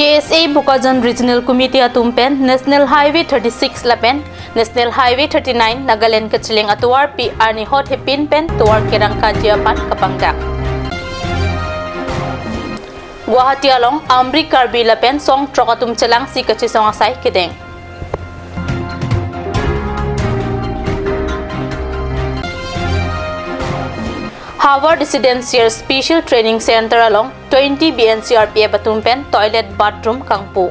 KSA Bukajan Regional Committee atumpen National Highway 36 lapen National Highway 39 Nagaland Kachiling atuar pi ani hot hepin pen tuar kerang kajiapan kapangda Guwahati along Amri Karbi lapen song trokatum celang si kachisong asai kedeng Harvard Residential Special Training Center along 20 BNCRPA Batumpen Toilet Bathroom Kangpu.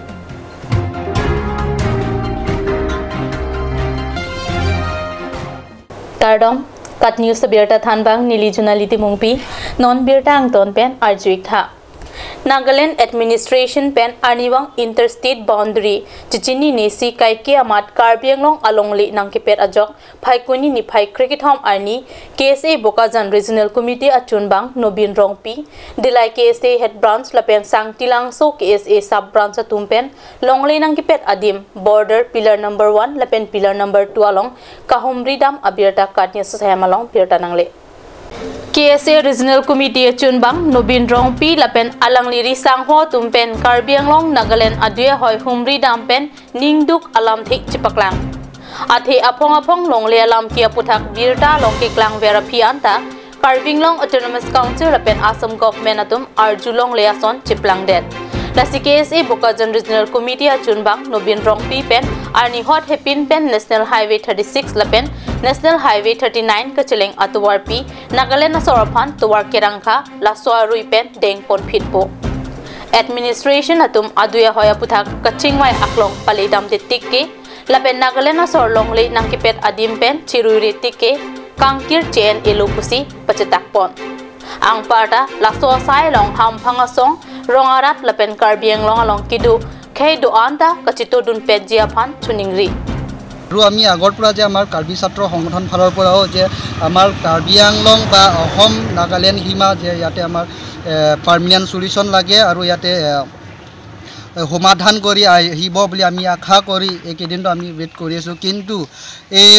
Tardom Kat News Birta Thanbang Nili Junaliti Mungpi Non Birta Angton Pen Arjuik Tha. Nagaland Administration Pen Aniwang Interstate Boundary Chichini Nesi Kaiki Amat Karbi Long Alongli Nangkipet Ajok Paikuni ni Pai Cricket Home Arni KSA Bukajan Regional Committee Achunbang Nobin Rongpi Dilai KSA Head Branch Lapen Sang Tilangso KSA Sub Branch Atumpen Longli Nangkipet Adim Border Pillar Number 1 Lapen Pillar Number 2 along Kahumri Dam Abirta Katnya Sayamalong Pirta Nangle KSA Regional Committee Achunbang Nobin Rongpi Lapen Alangliri Sangho Tumpen Karbianglong Nagaland Adue Hoi Humri Dampen Ningduk Alam Thik Chipaklang Athe Apong Longle Alam Kia Puthak Birta Longke Klang Vera Pianta Karbinglong Autonomous Council Lapen Assam Government Atum Arjulong Leason Chiplang Det Lasi KSA Bukajan Regional Committee Achunbang Nobin Rongpi Pen Arni Hot Hepin Pen National Highway 36 Lapen National Highway 39 Kachiling Atuwar Pi Nagaland Nasorapan Tuwar Kerangka Laswa Ruipen Deng Pon Pitpo Administration Atum Aduya Hoya Puthak Kachingwai Aklong Palidam Tikke Lapen Nagaland Nasorlong Le Nangkipet Adimpen Chiruri Tikke Kangkir Chen Ilupusi Pachetakpon Ang Parta Laswa Sai Long Ham Pangasong Rongarat Lapen Karbiang Long Along Kidu Kei Doanta Kachito Dun Pejiapan Chuningri আৰু আমি আগৰ পৰা যে আমাৰ কাৰ্বি ছাত্ৰ সংগঠন ফালৰ পৰাও যে আমাৰ কাৰ্বি আংলং বা অসম নাগালেণ্ড সীমা যে ইয়াতে আমাৰ পাৰ্মানেণ্ট সলিউশন লাগে আৰু ইয়াতে সমাধান কৰি আহিব বুলি আমি আশা কৰি একেদিনটো আমি ৱেট কৰি আছো কিন্তু এই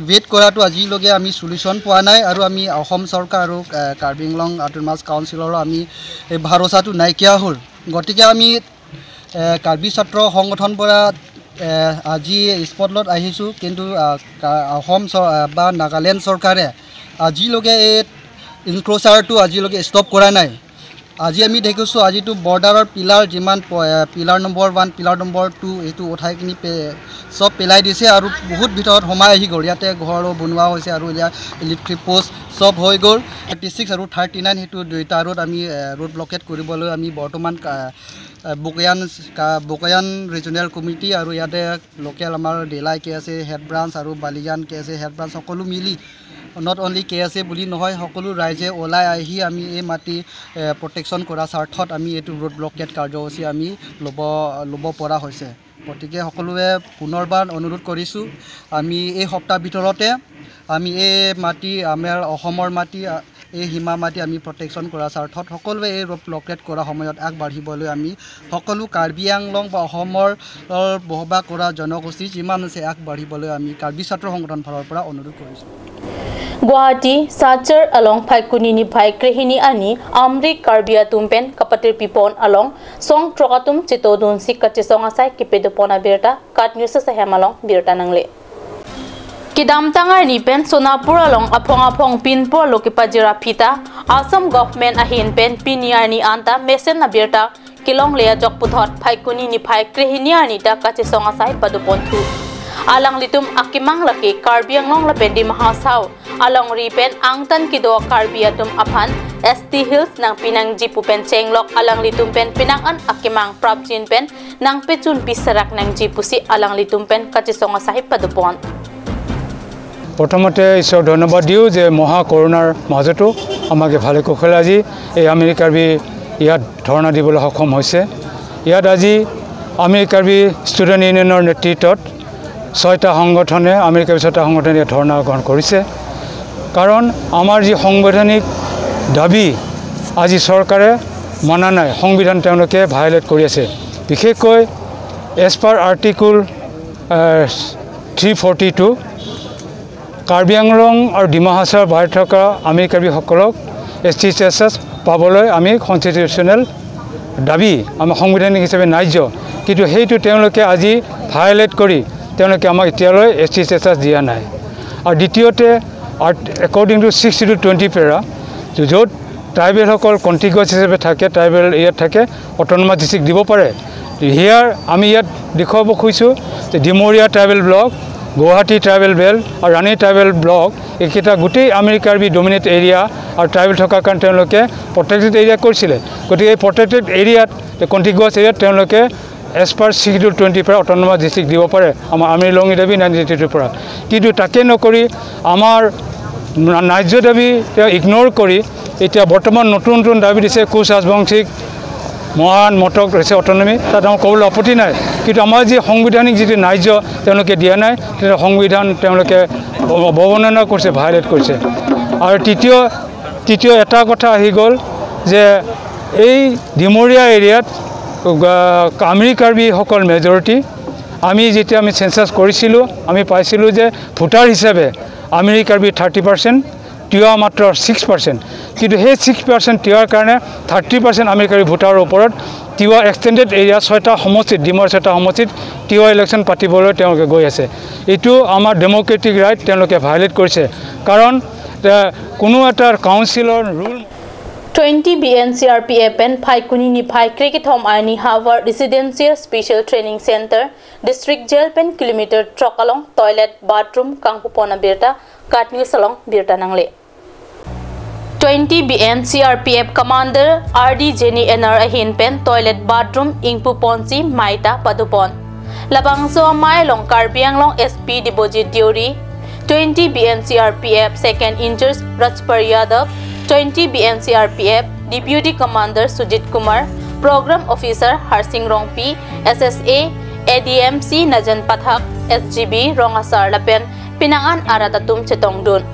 ৱেট কৰাটো আজিলৈকে আমি সলিউশন পোৱা নাই আৰু আমি অসম চৰকাৰ আৰু কাৰ্বি আংলং অটোনমাস কাউন্সিলৰ আমি এই ভৰসাটো নাইকিয়া হ'ল গতিকে আমি কাৰ্বি ছাত্ৰ সংগঠন পৰা আজি স্পটলত আহিছো কিন্তু অসম বা নাগালেণ্ড চৰকাৰে আজিলৈকে এই ইনক্লোজাৰটো আজিলৈকে ষ্টপ কৰা নাই আজি আমি দেখিছো আজিটো বৰ্ডাৰৰ পিলাৰ যিমান পিলাৰ নম্বৰ 1 পিলাৰ নম্বৰ 2 এটো উঠাই কিনি সব পেলাই দিছে আৰু বহুত ভিতৰত সোমাই আহি গ'ল ইয়াতে ঘৰো বনোৱা হৈছে আৰু ইলেক্ট্ৰিক পোষ্ট সব হৈ গ'ল 36 আৰু 39 হেতু দুইটা ৰোড আমি ৰোড ব্লকেট কৰিবলৈ আমি বৰ্তমান বুকায়ান ৰিজনেল কমিটি আৰু ইয়াতে লোকেল আমাৰ ডেলাই কেএসএ হেড ব্ৰাঞ্চ আৰু বালিজান কেএসএ হেড ব্ৰাঞ্চ সকলো মিলি not only KSA বুলি নহয় সকলো ৰাইজে ওলাই আহি আমি এই মাটি প্ৰটেকচন কৰা স্বাৰ্থত আমি এটো ৰোড ব্লকেট কাৰ্যসূচী আমি লব পৰা হৈছে গতিকে সকলোৱে পুনৰবাৰ অনুৰোধ কৰিছো আমি এই সপ্তাহ ভিতৰতে আমি এই মাটি আমাৰ অসমৰ মাটি এই হিমা মাটি আমি প্ৰটেকচন কৰা স্বাৰ্থত সকলোৱে এই ৰোড ব্লকেট কৰা সময়ত আগবাঢ়িবলৈ আমি সকলো কাৰ্বি আংলং বা অসমৰ বহবা কৰা জনগোষ্ঠী যিমান আছে আগবাঢ়িবলৈ আমি কাৰ্বি ছাত্ৰ সংগঠন ফালৰ পৰা অনুৰোধ কৰিছো Guwahati Sachar along Paikuni ni Pai Krehini ani Amri Karbia Tumpen Kapatir Pipon along Song Trokatum Chitodun Sikachisong Asai Kipedopona Birta Kat News Sahamalong Birta Nangle Kidam Tangar ni Pen Sonapur along Apong Pinpo Lokipajira Pita Assam Government Ahin Pen Piniar ni Anta Mesen Abirta Kilong Lea Jok Puthot Paikuni ni Pai Krehini ani Ta Kachisong Asai Padupon Thu Alang litum akimang laki Karbi Anglong lapen di Mahasau along ripen angtan kido Karbi atum apan ST Hills nang pinang jipu pen cenglok alang litum pen pinang an akimang prabjin pen nang pechun pisarak nang jipu si alang litum pen kachisonga sahib padupon প্ৰথমতে ঈশ্বৰ ধন্যবাদ দিও যে মহা কৰোনাৰ মাজতো আমাকে ভালে কুশলে আজি এই আমেৰিকাৰ বি ইয়াত ধৰ্ণা দিবলৈ সক্ষম হৈছে ইয়াত আজি আমেৰিকাৰ বি ষ্টুডেণ্ট ইউনিয়নৰ নেতৃত্বত 6টা সংগঠনে আমেৰিকাৰ 6টা সংগঠনে ধৰ্ণা গ্ৰহণ কৰিছে কাৰণ আমাৰ যি সাংবিধানিক দাবী আজি চৰকাৰে মানা নাই সংবিধান তেওঁলোকে ভায়োলেট কৰি আছে বিশেষকৈ as per article 342 Karbi Anglong আৰু ডিমা হাছাওৰ বাহিৰত থকা আমেৰিকাৰ সকলক ST ষ্টেটাছ পাবলৈ আমি কনষ্টিটিউচনেল দাবী আমাৰ সাংবিধানিক হিচাপে ন্যায্য কিন্তু সেইটো তেওঁলোকে আজি ভায়োলেট কৰি তেওঁলোকে আমাক এতিয়ালৈ SC status দিয়া নাই আৰু দ্বিতীয়তে according to 60-20 পেৰা য'ত ট্ৰাইবেলসকল কণ্টিগুৱাছ হিচাপে থাকে ট্ৰাইবেল ইয়াত থাকে অট'নমাছ ডিষ্ট্ৰিক্ট দিব পাৰে হিয়াৰ আমি ইয়াত দেখুৱাব খুজিছোঁ যে Dimoria tribal block Guwahati tribal belt আৰু ৰাণী ট্ৰাইবেল ব্লক এইকেইটা গোটেই আমেৰিকাৰ্বি ডমিনেট এৰিয়া আৰু ট্ৰাইবেল থকাৰ কাৰণে তেওঁলোকে প্ৰটেক্টেড এৰিয়া কৰিছিলে গতিকে এই প্ৰটেক্টেড এৰিয়াত কণ্টিগুৱাছ এৰিয়াত তেওঁলোকে এজ পাৰ 60-20 পৰা অট'নমাছ ডিষ্ট্ৰিক্ট দিব পাৰে আমাৰ আমিৰলঙি দাবী 1982 পৰা কিন্তু তাকে নকৰি আমাৰ ন্যায্য দাবী তেওঁ ইগন'ৰ কৰি এতিয়া বৰ্তমান নতুন দাবী দিছে কোচ ৰাজবংশীক মহান মটক হৈছে অট'নমি তাত আমাৰ ক'বলৈ আপত্তি নাই কিন্তু আমাৰ যি সাংবিধানিক যিটো ন্যায্য তেওঁলোকে দিয়া নাই তেতিয়া সংবিধান তেওঁলোকে অৱমাননা কৰিছে ভায়োলেট কৰিছে আৰু তৃতীয় এটা কথা আহি গ'ল যে এই ডিমৰীয়া এৰিয়াত আমেৰিকাৰ্বিসকল মেজৰিটি আমি যেতিয়া আমি চেঞ্চাছ কৰিছিলোঁ আমি পাইছিলোঁ যে ভোটাৰ হিচাপে আমেৰিকাৰ্বি 30% তিৱা মাত্ৰ 6% কিন্তু সেই 6% তিৱাৰ কাৰণে 30% আমেৰিকাৰী ভোটাৰৰ ওপৰত তিৱা এক্সটেণ্ডেড এৰিয়া 6টা সমষ্টিত ডিমৰ 6টা সমষ্টিত তিৱা ইলেকশ্যন পাতিবলৈ তেওঁলোকে গৈ আছে এইটো আমাৰ ডেম'ক্ৰেটিক ৰাইট তেওঁলোকে ভায়োলেট কৰিছে কাৰণ কোনো এটা কাউন্সিলৰ rule 20 BNCRPF and Phaikuni ni Phai Cricket Home Arni Harvard Residential Special Training Center District Jail Pen Kilometer Trokalong Toilet Bathroom Kangpupona Birta Katni Salong Birta Nangle 20 BNCRPF Commander RD Jenny NR Ahin Pen Toilet Bathroom Ingpu Ponsi Maita Padupon Labangso Mai Long Karbiang Long SP Deposit Diori 20 BNCRPF Second Inches Rajpar Yadav 20 BNCRPF Deputy Commander Sujit Kumar Program Officer Harsing Rongpi SSA ADMC Najan Pathak SGB Rongasar Lapen Pinangan Aratatum Chetongdun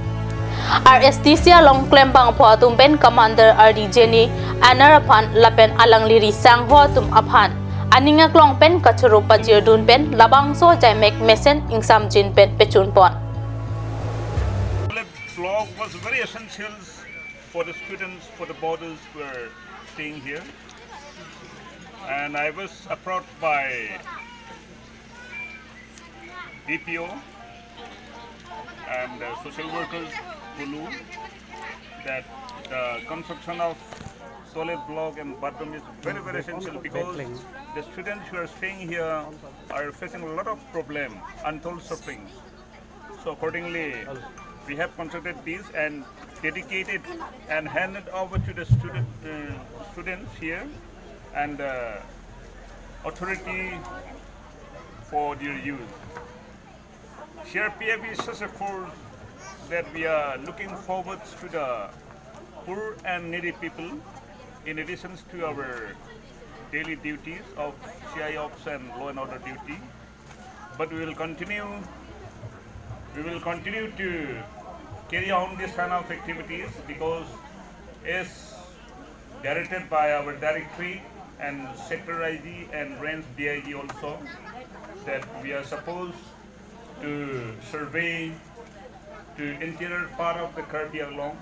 RSTC Long Klempang Phuatum Pen Commander RD Jenny Anarapan Lapen Alangliri Sangho Tum Aphan Aninga Klong Pen Kachurupa Jirdun Pen Labangso Jaimek Mesen Ingsam Jin Pen Pechunpon Blog was very essential for the students, for the boarders who are staying here. And I was approached by DPO and social workers Bulu that the construction of solid block and bathroom is very essential because the students who are staying here are facing a lot of problems, untold sufferings. So accordingly, we have constructed these and dedicated and handed over to the students here and authority for their use. CRPF is such a force that we are looking forward to the poor and needy people in addition to our daily duties of CI ops and law and order duty. But we will continue to carry on this kind of activities because as directed by our directory and sector IG and range DIG also that we are supposed to survey to interior part of the Karbi along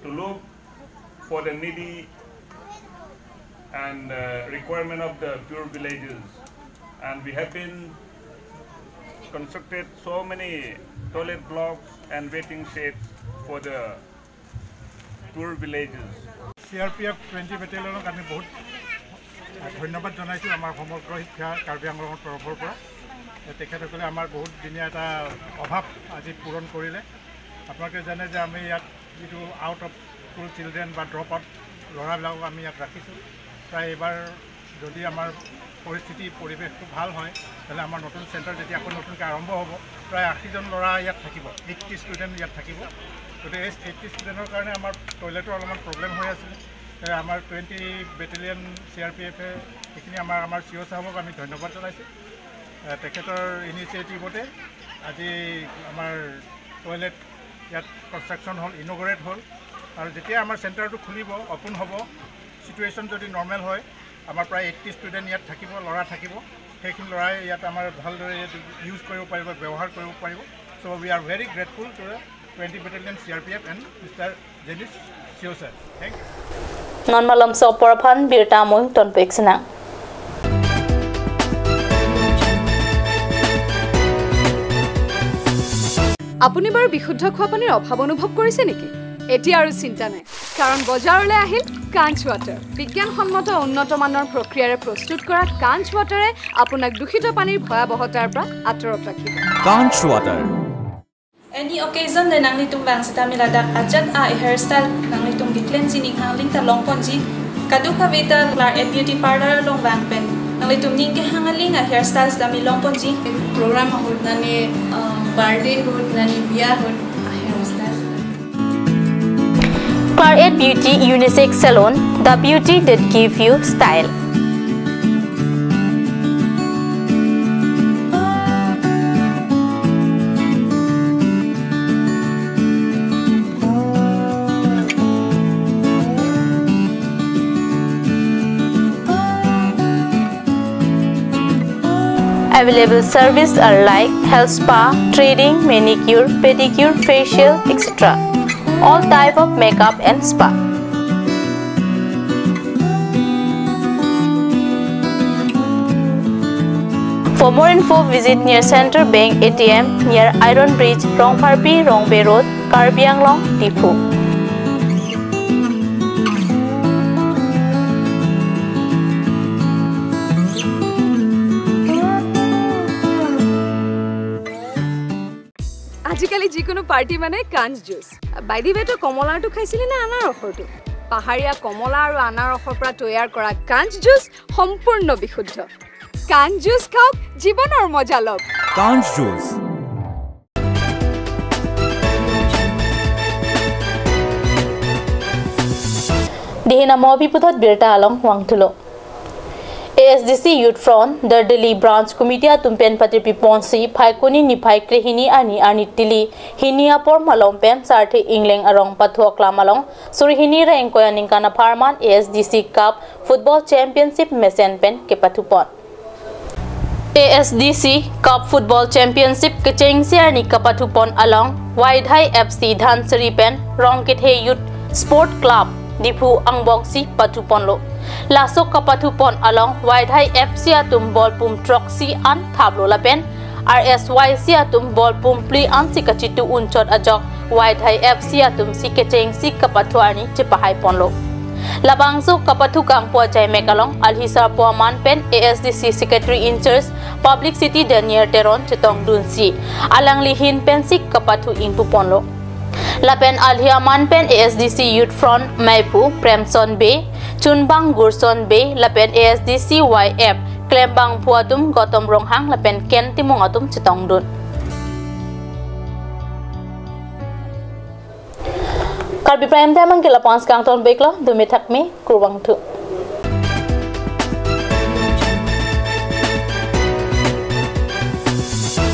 to look for the needy and requirement of the poor villages, and we have been constructed so many toilet blocks and waiting sheds for the poor villages. CRPF 20 Battalion আমি বহুত ধন্যবাদ জনাইছোঁ আমাৰ সমগ্ৰ শিক্ষা কাৰ্বি আংলঙৰ তৰফৰ পৰা তেখেতসকলে আমাৰ বহুত দিনীয়া এটা অভাৱ আজি পূৰণ কৰিলে আপোনালোকে জানে যে আমি ইয়াত যিটো আউট অফ স্কুল চিলড্ৰেন বা ড্ৰপ আউট ল'ৰাবিলাকক আমি ইয়াত ৰাখিছোঁ প্ৰায় এইবাৰ যদি আমাৰ পৰিস্থিতি পৰিৱেশটো ভাল হয় তাহলে আমাৰ নতুন চেণ্টাৰ যেতিয়া আকৌ নতুনকৈ আৰম্ভ হ'ব প্ৰায় 80জন ল'ৰা ইয়াত থাকিব 80 ষ্টুডেণ্ট ইয়াত থাকিব গতিকে এই 80 ষ্টুডেণ্টৰ কাৰণে আমাৰ টয়লেটৰ অলপমান প্ৰব্লেম হৈ আছিলে আমাৰ 20 বেটেলিয়ন CRPFে এইখিনি আমাৰ চিঅ' সাহেবক আমি ধন্যবাদ জনাইছোঁ তেখেতৰ ইনিচিয়েটিভতে আজি আমাৰ টয়লেট ইয়াত কনষ্ট্ৰাকশ্যন হ'ল ইনগ্ৰেট হ'ল আৰু যেতিয়া আমাৰ চেণ্টাৰটো খুলিব অপেন হ'ব সিচুৱেশ্যন যদি নৰ্মেল হয় আমাৰ প্ৰায় 80 ষ্টুডেণ্ট ইয়াত থাকিব ল'ৰা থাকিব সেইখিনি ল'ৰাই ইয়াত আমাৰ ভালদৰে ইউজ কৰিব পাৰিব ব্যৱহাৰ কৰিব পাৰিব so' we are very grateful to 20 Battalion CRPF and Mr. Jenny future. Thank you. Non malam so poraphan birta moing ton peksena. আপুনি বাৰু বিশুদ্ধ খোৱা পানীৰ অভাৱ অনুভৱ কৰিছে নেকি? এতিয়া আৰু চিন্তা নাই, কাৰণ বজাৰলৈ আহিল কাঞ্চ ৱাটাৰ। বিজ্ঞানসন্মত উন্নত মানৰ প্ৰক্ৰিয়াৰে প্ৰস্তুত কৰা কাঞ্চ ৱাটাৰে আপোনাক দূষিত পানীৰ ভয়াৱহতাৰ পৰা আঁতৰত ৰাখিব। কাঞ্চ water. Any occasion le nang litung bang sita miladak ajat a hairstyle nang litung diklen sining hangling ta long ponji kaduka veta lar at beauty parlor long bang pen nang litung ning ke hangaling a hairstyles da mi long ponji program hot nani birthday hot nani biya hot hairstyle Karbi Beauty Unisex Salon, the beauty that gives you style. Available services are like health spa, threading, manicure, pedicure, facial, etc. All type of makeup and spa. For more info, visit near Center Bank ATM near Iron Bridge, Karbi, Bay Road, Karbi Anglong, Tipu. আজিকালি যিকোনো party মানে কাঞ্চ juice. বাইদি বেটো কমলাটো খাইছিলি না আনাৰসৰটো? পাহাৰীয়া কমলা আৰু আনাৰসৰ পৰা তৈয়াৰ কৰা কাঞ্চ জুচ সম্পূৰ্ণ বিশুদ্ধ। কাঞ্চ জুচ খাওক, জীৱনৰ মজা লওক। কাঞ্চ juice. Dihina mobi putot birta along wangtulo. ASDC Youth Front, the Delhi Branch Committee atumpen patripi ponsi, paikuni ni paikrehini ani tili, hinia por malompen sarte ingling arong patuak lamalong, surihini rengkoya ningkana parman ASDC Cup Football Championship mesen pen ke patupon. ASDC Cup Football Championship kechengsi ani kapatupon along, Waidhai FC Dhansari pen, Rongkithe Youth Sport Club, Dipu Angbongsi Patuponlo. Lasok kapatupon along Waidhai FC atum ball pum troxy an tablo lapen RSYC atum ball pum pli an sikachitu unchot ajok Waidhai FC atum sikecheng sik kapatuani chepahai ponlo. Labangso kapatukang po jay mekalong alhisar po man pen ASDC Secretary in Charge Public City Daniel Teron chetong dunsi alang lihin pen sik kapatu inpuponlo. Lapen alhiaman pen ASDC Youth Front Maipu Premson Bay Chunbang Gurson Bay lapen ASDC YF Klembang Puatum Gotom Ronghang lapen Ken Timungatum Chetong Dun. Karbi Prime Time ang kilapans kang ton beklo dumitak mi kurwang tu.